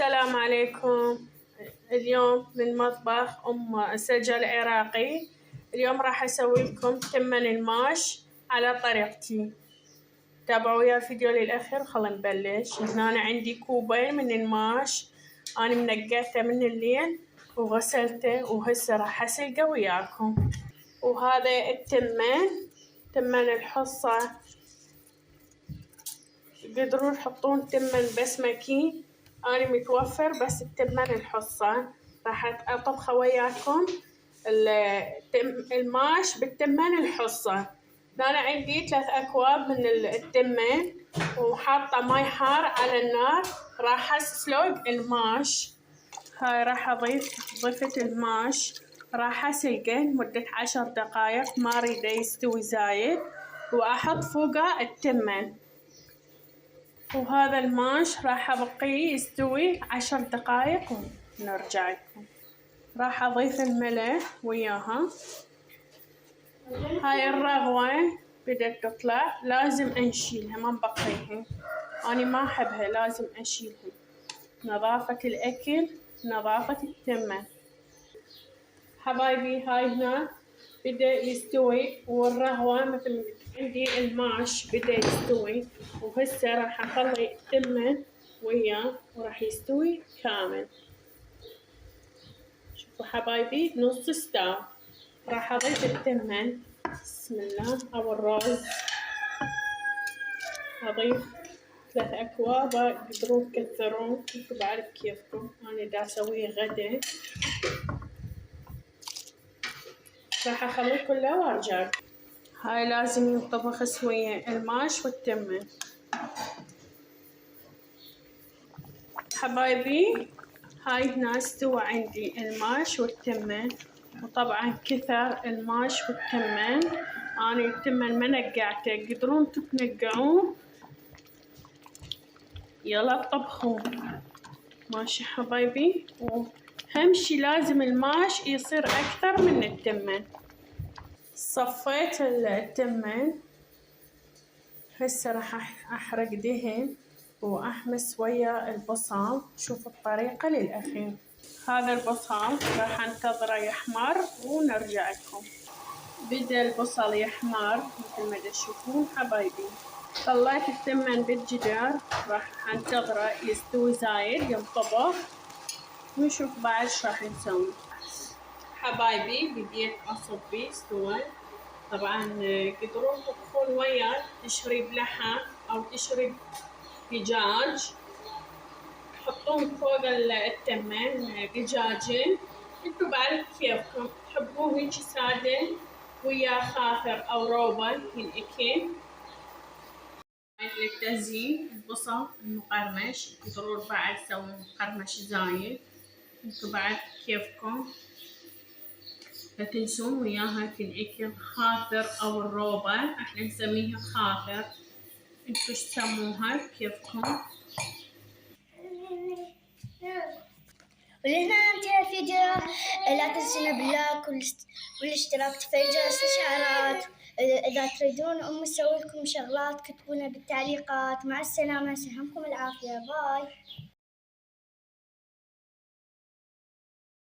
السلام عليكم. اليوم من مطبخ أم سجل العراقي. اليوم راح أسوي لكم تمن الماش على طريقتي. تابعوا ويا الفيديو للآخر. خلينا نبلش. هنا أنا عندي كوبين من الماش، أنا منقعته من الليل وغسلته وهسه راح أسلقه وياكم. وهذا تمن الحصة، تقدرون تحطون تمن بسمتي، أنا متوفر بس التمن الحصة. راح أطبخه وياكم الماش بالتمن الحصة. أنا عندي 3 أكواب من التمن وحاطة ماي حار على النار. راح أسلق الماش. هاي راح ضفت الماش، راح أسلقه لمدة 10 دقايق، ما أريده يستوي زايد، وأحط فوقه التمن. وهذا الماش راح أبقيه يستوي 10 دقايق ونرجع لكم. راح أضيف الملح وياها. هاي الرغوة بدأت تطلع، لازم أنشيلها ما نبقيها، أنا ما أحبها، لازم أشيلها. نظافة الأكل نظافة التمن. حبايبي هاي هنا بدأ يستوي، والرهوة مثل ما عندي الماش بدأ يستوي، وهسه راح أخلي التمن وياه وراح يستوي كامل. شوفوا حبايبي نص استوى. راح أضيف التمن، بسم الله، أو الرز. أضيف 3 أكواب، تقدرون تكثرون انتو بعرف كيفكم، أنا دا أسويه غدا. راح أخليه كله وأرجع. هاي لازم ينطبخ سوية الماش والتمن. حبايبي هاي هنا استوى عندي الماش والتمن، وطبعا كثر الماش والتمن. أنا التمن ما نقعته، تقدرون تنقعوه. يلا طبخوه. ماشي حبايبي. وأهم شي لازم الماش يصير أكثر من التمن. صفيت التمن، هسه راح أحرق دهن وأحمس ويا البصل. شوفوا الطريقة للأخير. هذا البصل راح انتظره يحمر ونرجع لكم. بدأ البصل يحمر مثل ما تشوفون حبايبي. طلعت التمن بالجدار، راح انتظره يستوي زايد ينطبخ، ونشوف بعد شو راح نسوي. حبايبي بديت أصب بيه استوى. طبعا تقدرون تطبخون وياه تشريب لحم أو تشريب دجاج، تحطون فوق التمن دجاجين، انتو بعد كيفكم. تحبوه هيجي سادة ويا خاخر أو روبن ينأكل. للتزيين البصل المقرمش، تقدرون بعد تسوون مقرمش زايد، انتو بعد كيفكم. لا تنسون وياها تنأكل خاخر أو الروبن، احنا نسميها خاخر، انتو ايش تسموها كيفكم. ولهنا ننتهي الفيديو. لا تنسونا باللايك والاشتراك وتفعيل جرس الإشعارات. إذا تريدون نسوي لكم شغلات كتبونا بالتعليقات. مع السلامة، سلامكم العافية، باي.